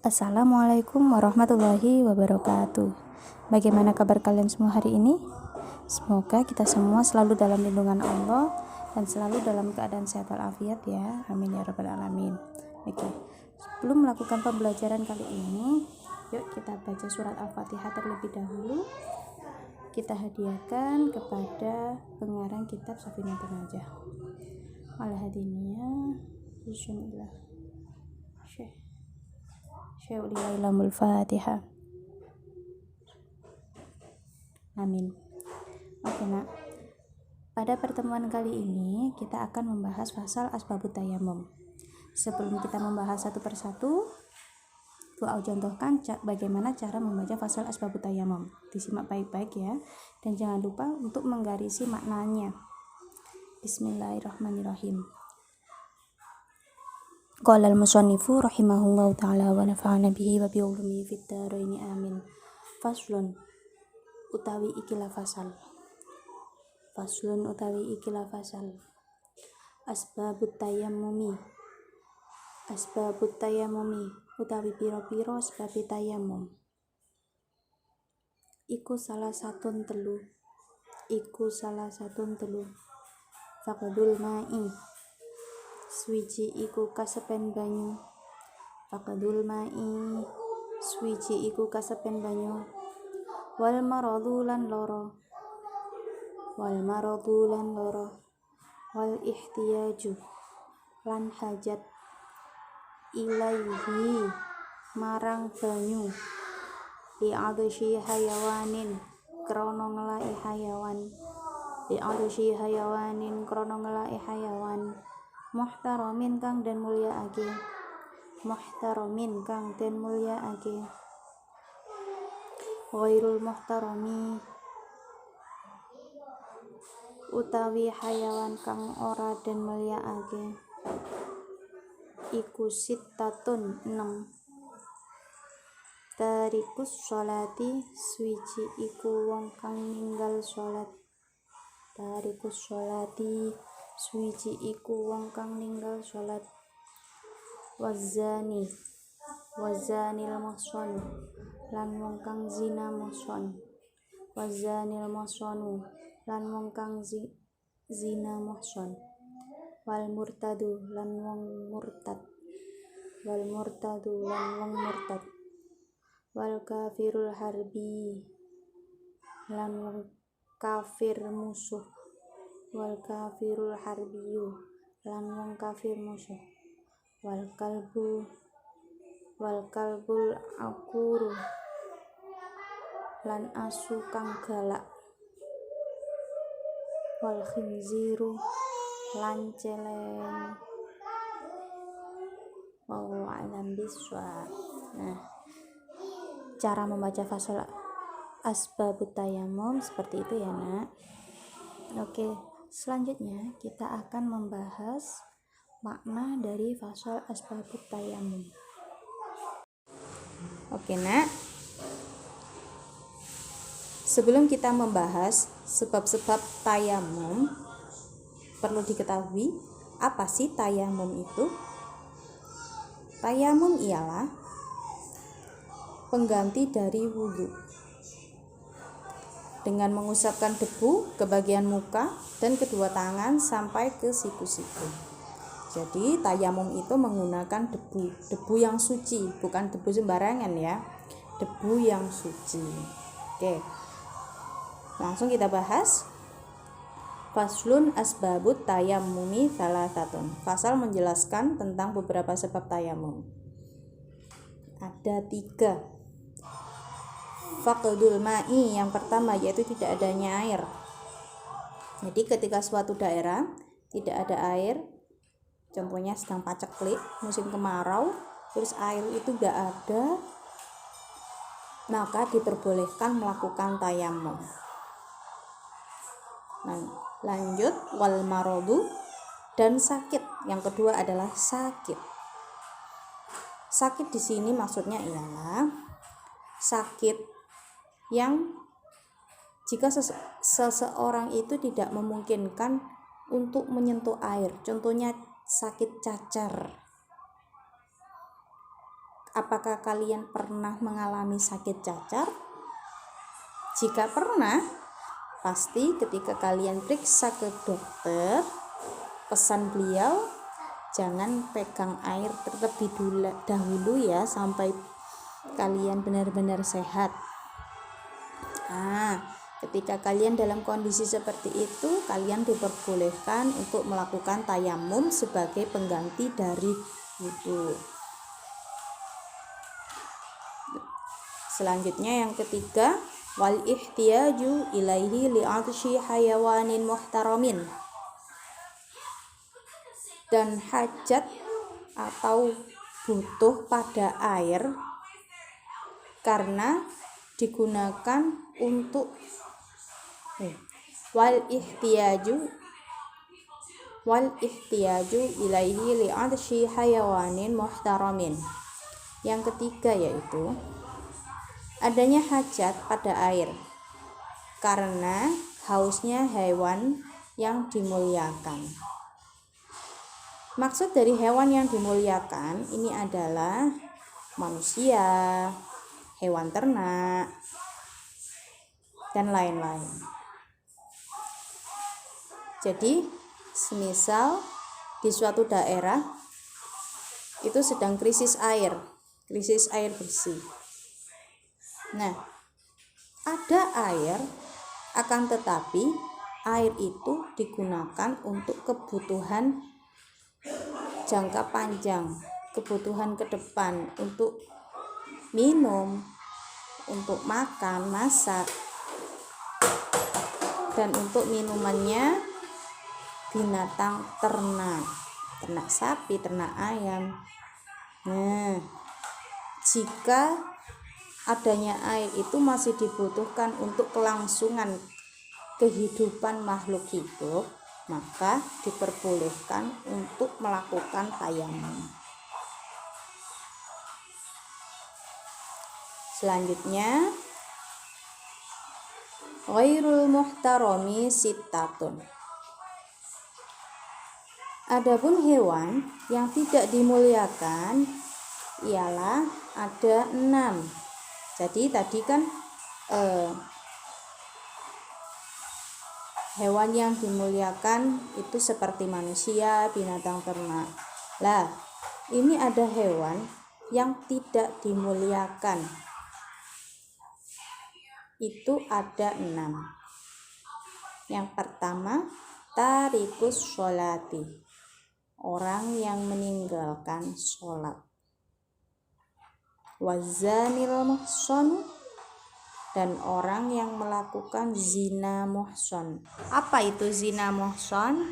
Assalamualaikum warahmatullahi wabarakatuh. Bagaimana kabar kalian semua hari ini? Semoga kita semua selalu dalam lindungan Allah dan selalu dalam keadaan sehat walafiat ya. Amin ya rabbal alamin. Oke. Sebelum melakukan pembelajaran kali ini, yuk kita baca surat Al-Fatihah terlebih dahulu. Kita hadiahkan kepada pengarang kitab Safinatul Najah. Al-Hadiniyah Bismillah. Syai'ul Fatihah. Amin. Oke nak, pada pertemuan kali ini kita akan membahas fasal asbabut tayammum. Sebelum kita membahas satu persatu, aku contohkan bagaimana cara membaca fasal asbabut tayammum. Disimak baik-baik ya, dan jangan lupa untuk menggarisi maknanya. Bismillahirrahmanirrahim. Qala al-musannifu rahimahullahu ta'ala wa nafa'ana bihi wa bi ulumihi fid dharain amin. Faslun utawi ikilah fasal. Faslun utawi ikilah fasal. Asbabut tayammumi. Asbabut tayammumi utawi piro-piro sebab tayammum. Iku salah satun telu. Faqdul ma'i. Swiji iku kasepen banyu. Faqdul ma'i. Swiji iku kasepen banyu. Wal maradu lan loro. Wal ihtiyaju lan hajat. Ilaihi marang banyu. Li'adshi hayawanin krono ngelai hayawan. Muhtaramin kang den mulia ake. Ghairul muhtarami utawi hayawan kang ora den mulia ake. Iku sittatun 6. Tarikus sholati swiji iku wong kang ninggal sholat. Wazanil muhsonu lan wong kang zina muhson. Wal murtadu lan wong murtad. Wal kafirul harbi lan wong kafir musuh. Wal kalbul akuru lan asu kang galak. Wal khinziru lan celeng. Wallahu a'lam bishawab. Nah, cara membaca fasal asbabut tayammum seperti itu ya nak. Oke, selanjutnya kita akan membahas makna dari fasal asbabut tayammum. Oke nak, sebelum kita membahas sebab-sebab tayammum, perlu diketahui apa sih tayammum itu? Tayammum ialah pengganti dari wudhu dengan mengusapkan debu ke bagian muka dan kedua tangan sampai ke siku-siku. Jadi tayammum itu menggunakan debu yang suci, bukan debu sembarangan ya, debu yang suci. Oke, langsung kita bahas. Faslun asbabut tayammumi salasatun. Fasal menjelaskan tentang beberapa sebab tayammum. Ada 3. Faqdul ma'i, yang pertama yaitu tidak adanya air. Jadi ketika suatu daerah tidak ada air, contohnya sedang paceklik musim kemarau, terus air itu tidak ada, maka diperbolehkan melakukan tayammum. Nah, lanjut wal maradu dan sakit. Yang kedua adalah sakit. Sakit di sini maksudnya ialah sakit yang jika seseorang itu tidak memungkinkan untuk menyentuh air. Contohnya sakit cacar Apakah kalian pernah mengalami sakit cacar? Jika pernah, pasti ketika kalian periksa ke dokter, pesan beliau jangan pegang air terlebih dahulu ya sampai kalian benar-benar sehat. Ketika kalian dalam kondisi seperti itu, kalian diperbolehkan untuk melakukan tayamum sebagai pengganti dari wudu. Selanjutnya yang ketiga, wal ihtiyaju ilaihi li'atshi hayawanin muhtaramin. Dan hajat atau butuh pada air karena digunakan untuk wal ihtiyaju ilaihi li'atshi hayawanin muhtaramin. Yang ketiga yaitu adanya hajat pada air karena hausnya hewan yang dimuliakan. Maksud dari hewan yang dimuliakan ini adalah manusia, hewan ternak, dan lain-lain. Jadi, semisal di suatu daerah itu sedang krisis air bersih. Nah, ada air, akan tetapi air itu digunakan untuk kebutuhan jangka panjang, kebutuhan ke depan, untuk minum, untuk makan, masak, dan untuk minumannya binatang ternak sapi, ternak ayam. Nah, jika adanya air itu masih dibutuhkan untuk kelangsungan kehidupan makhluk hidup, maka diperbolehkan untuk melakukan tayamum. Selanjutnya, ghairul muhtarami sittatun. Adapun hewan yang tidak dimuliakan ialah ada 6. Jadi tadi kan hewan yang dimuliakan itu seperti manusia, binatang ternak. Lah, ini ada hewan yang tidak dimuliakan. Itu ada 6. Yang pertama, tarikus sholati, orang yang meninggalkan sholat. Wazanil muhson, dan orang yang melakukan zina muhson. Apa itu zina muhson?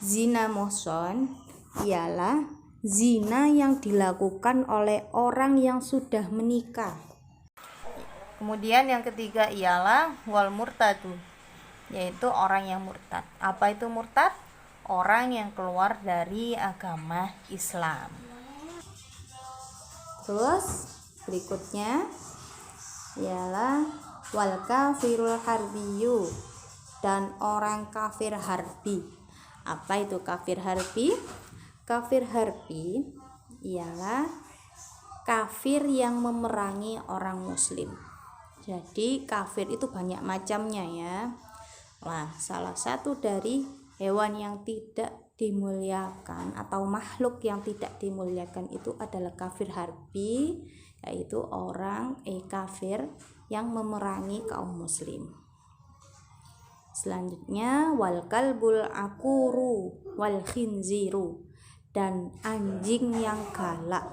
Zina muhson ialah zina yang dilakukan oleh orang yang sudah menikah. Kemudian yang ketiga ialah wal murtadu, yaitu orang yang murtad. Apa itu murtad? Orang yang keluar dari agama Islam. Terus berikutnya ialah wal kafirul harbiyu, dan orang kafir harbi. Apa itu kafir harbi? Kafir harbi ialah kafir yang memerangi orang muslim. Jadi kafir itu banyak macamnya ya. Nah, salah satu dari hewan yang tidak dimuliakan atau makhluk yang tidak dimuliakan itu adalah kafir harbi, yaitu orang kafir yang memerangi kaum muslim. Selanjutnya wal kalbul akuru wal khinziru, dan anjing yang galak.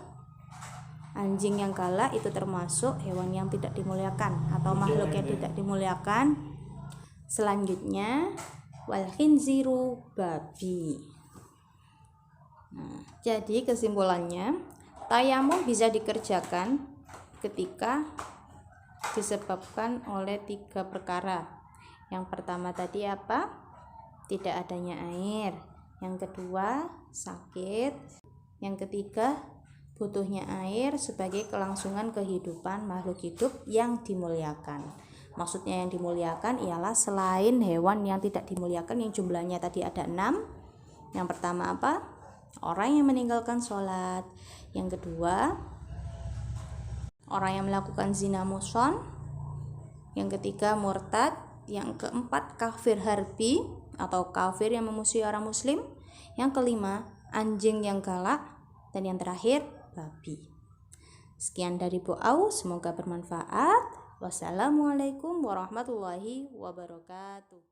Anjing yang galak itu termasuk hewan yang tidak dimuliakan atau makhluk yang tidak dimuliakan. Selanjutnya wal khinziru, babi. Nah, jadi kesimpulannya, tayamum bisa dikerjakan ketika disebabkan oleh 3 perkara. Yang pertama tadi apa? Tidak adanya air. Yang kedua, sakit. Yang ketiga, butuhnya air sebagai kelangsungan kehidupan makhluk hidup yang dimuliakan. Maksudnya yang dimuliakan ialah selain hewan yang tidak dimuliakan yang jumlahnya tadi ada 6. Yang pertama apa? Orang yang meninggalkan sholat. Yang kedua, orang yang melakukan zina muhsan. Yang ketiga murtad. Yang keempat kafir harbi atau kafir yang memusuhi orang muslim. Yang kelima anjing yang galak. Dan yang terakhir babi. Sekian dari Bu Au, semoga bermanfaat. Wassalamualaikum warahmatullahi wabarakatuh.